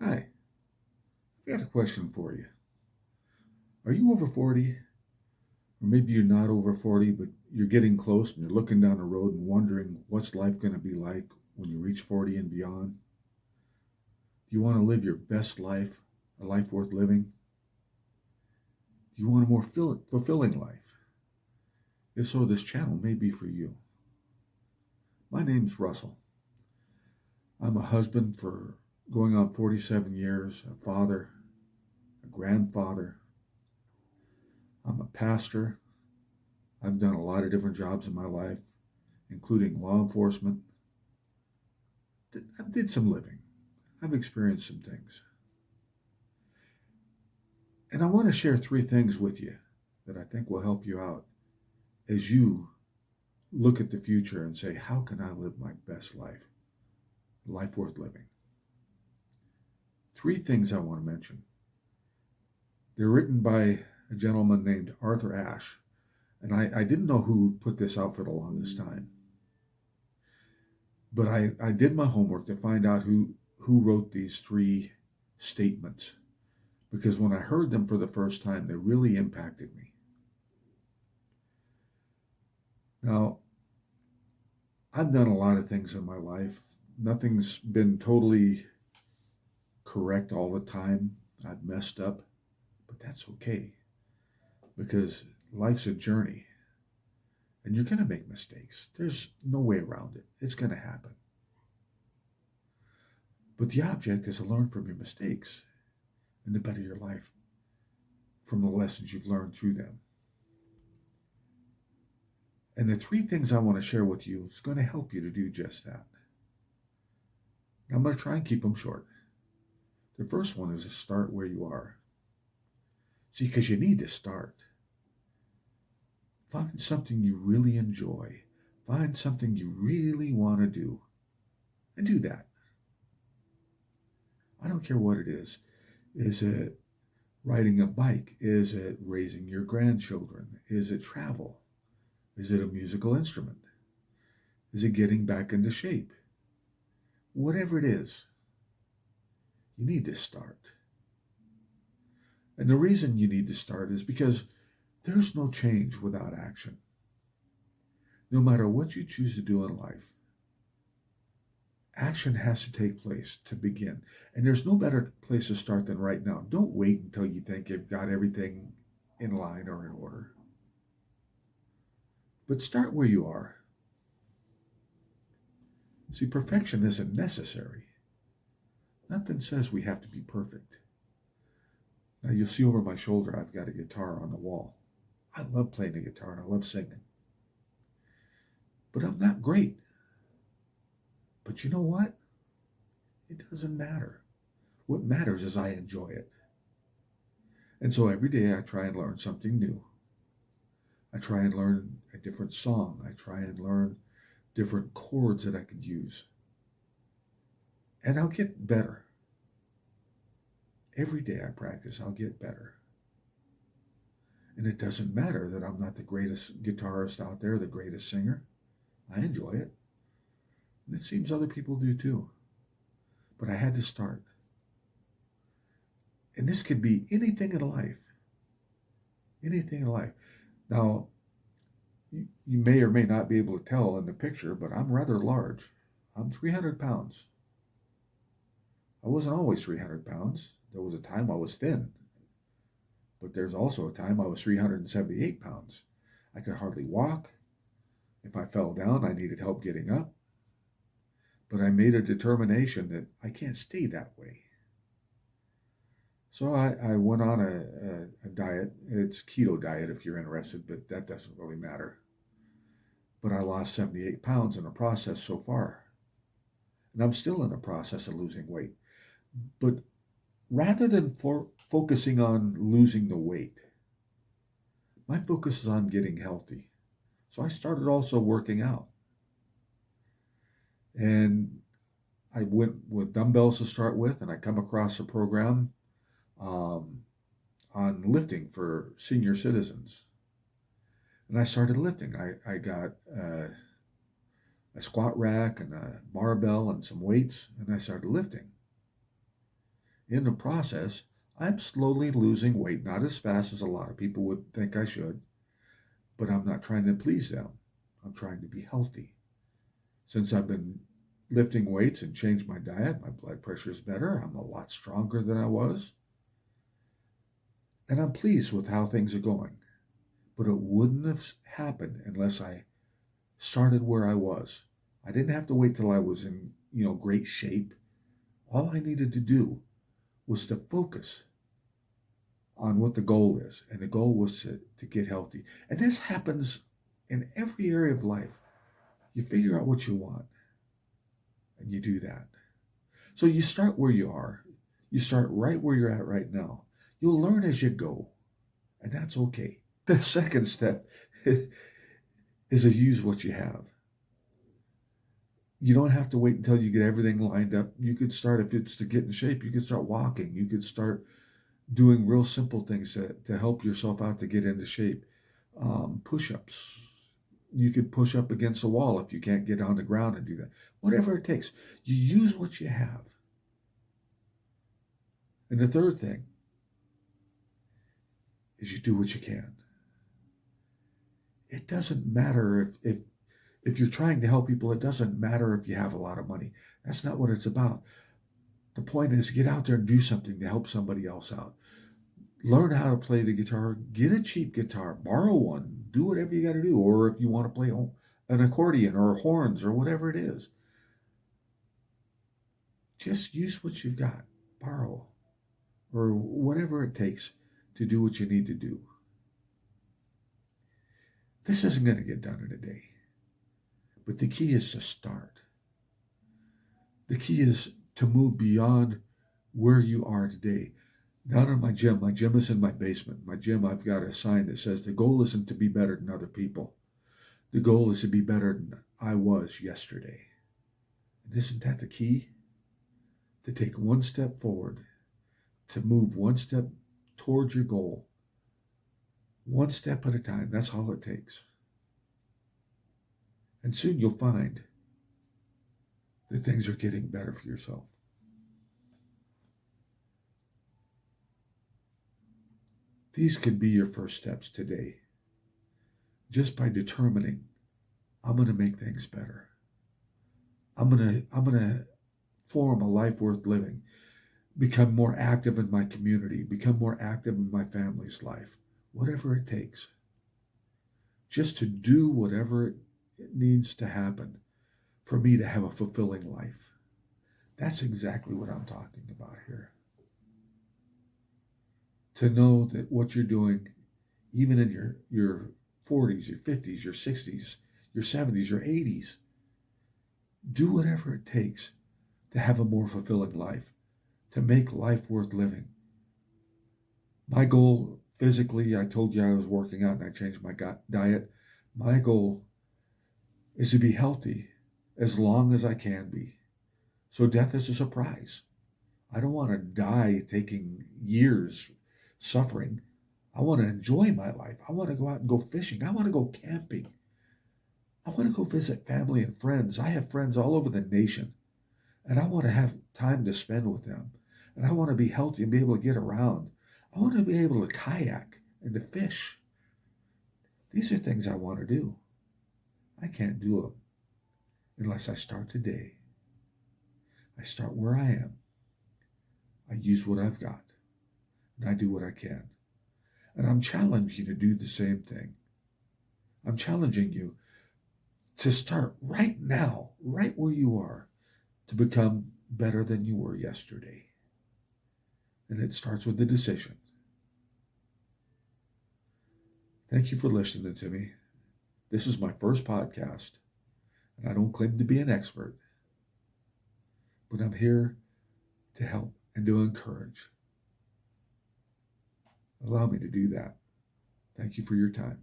Hi, I've got a question for you. Are you over 40? Or maybe you're not over 40, but you're getting close and you're looking down the road and wondering what's life going to be like when you reach 40 and beyond? Do you want to live your best life, a life worth living? Do you want a more fulfilling life? If so, this channel may be for you. My name's Russell. I'm a husband for going on 47 years, a father, a grandfather. I'm a pastor. I've done a lot of different jobs in my life, including law enforcement. I did some living. I've experienced some things. And I want to share three things with you that I think will help you out as you look at the future and say, how can I live my best life? Life worth living. Three things I want to mention. They're written by a gentleman named Arthur Ashe. And I didn't know who put this out for the longest time. But I did my homework to find out who wrote these three statements. Because when I heard them for the first time, they really impacted me. Now, I've done a lot of things in my life. Nothing's been totally correct all the time. I've messed up, but that's okay because life's a journey and you're going to make mistakes. There's no way around it. It's going to happen. But the object is to learn from your mistakes and to better your life from the lessons you've learned through them. And the three things I want to share with you is going to help you to do just that. Now, I'm going to try and keep them short. The first one is to start where you are. See, because you need to start. Find something you really enjoy. Find something you really want to do and do that. I don't care what it is. Is it riding a bike? Is it raising your grandchildren? Is it travel? Is it a musical instrument? Is it getting back into shape? Whatever it is, you need to start. And the reason you need to start is because there's no change without action. No matter what you choose to do in life, action has to take place to begin. And there's no better place to start than right now. Don't wait until you think you've got everything in line or in order. But start where you are. See, perfection isn't necessary. Nothing says we have to be perfect. Now, you'll see over my shoulder, I've got a guitar on the wall. I love playing the guitar and I love singing. But I'm not great. But you know what? It doesn't matter. What matters is I enjoy it. And so every day I try and learn something new. I try and learn a different song. I try and learn different chords that I could use. And I'll get better. Every day I practice, I'll get better. And it doesn't matter that I'm not the greatest guitarist out there, the greatest singer. I enjoy it. And it seems other people do too. But I had to start. And this could be anything in life. Anything in life. Now, you may or may not be able to tell in the picture, but I'm rather large. I'm 300 pounds. I wasn't always 300 pounds. There was a time I was thin. But there's also a time I was 378 pounds. I could hardly walk. If I fell down, I needed help getting up. But I made a determination that I can't stay that way. So I went on a diet. It's keto diet if you're interested, but that doesn't really matter. But I lost 78 pounds in the process so far. And I'm still in the process of losing weight. But rather than focusing on losing the weight, my focus is on getting healthy. So I started also working out. And I went with dumbbells to start with, and I come across a program um, on lifting for senior citizens. And I started lifting. I got a squat rack and a barbell and some weights, and I started lifting. In the process, I'm slowly losing weight, not as fast as a lot of people would think I should, but I'm not trying to please them. I'm trying to be healthy. Since I've been lifting weights and changed my diet, my blood pressure is better. I'm a lot stronger than I was. And I'm pleased with how things are going. But it wouldn't have happened unless I started where I was. I didn't have to wait till I was in, great shape. All I needed to do was to focus on what the goal is. And the goal was to get healthy. And this happens in every area of life. You figure out what you want and you do that. So you start where you are. You start right where you're at right now. You'll learn as you go, and that's okay. The second step is to use what you have. You don't have to wait until you get everything lined up. You could start, if it's to get in shape, you could start walking. You could start doing real simple things to help yourself out to get into shape. Push-ups. You could push up against a wall if you can't get on the ground and do that. Whatever it takes. You use what you have. And the third thing is you do what you can. It doesn't matter if you're trying to help people, it doesn't matter if you have a lot of money. That's not what it's about. The point is get out there and do something to help somebody else out. Learn how to play the guitar. Get a cheap guitar. Borrow one. Do whatever you got to do. Or if you want to play an accordion or horns or whatever it is, just use what you've got. Borrow. Or whatever it takes to do what you need to do. This isn't going to get done in a day. But the key is to start. The key is to move beyond where you are today. Down in my gym is in my basement. My gym, I've got a sign that says the goal isn't to be better than other people. The goal is to be better than I was yesterday. And isn't that the key? To take one step forward, to move one step towards your goal. One step at a time. That's all it takes. And soon you'll find that things are getting better for yourself. These could be your first steps today. Just by determining, I'm going to make things better. I'm going to form a life worth living. Become more active in my community. Become more active in my family's life. Whatever it takes. Just to do whatever it needs to happen for me to have a fulfilling life. That's exactly what I'm talking about here. To know that what you're doing, even in your 40s, your 50s, your 60s, your 70s, your 80s, do whatever it takes to have a more fulfilling life, to make life worth living. My goal physically, I told you I was working out and I changed my diet. My goal is to be healthy as long as I can be. So death is a surprise. I don't want to die taking years suffering. I want to enjoy my life. I want to go out and go fishing. I want to go camping. I want to go visit family and friends. I have friends all over the nation, and I want to have time to spend with them. And I want to be healthy and be able to get around. I want to be able to kayak and to fish. These are things I want to do. I can't do them unless I start today. I start where I am. I use what I've got. And I do what I can. And I'm challenging you to do the same thing. I'm challenging you to start right now, right where you are, to become better than you were yesterday. And it starts with the decision. Thank you for listening to me. This is my first podcast, and I don't claim to be an expert, but I'm here to help and to encourage. Allow me to do that. Thank you for your time.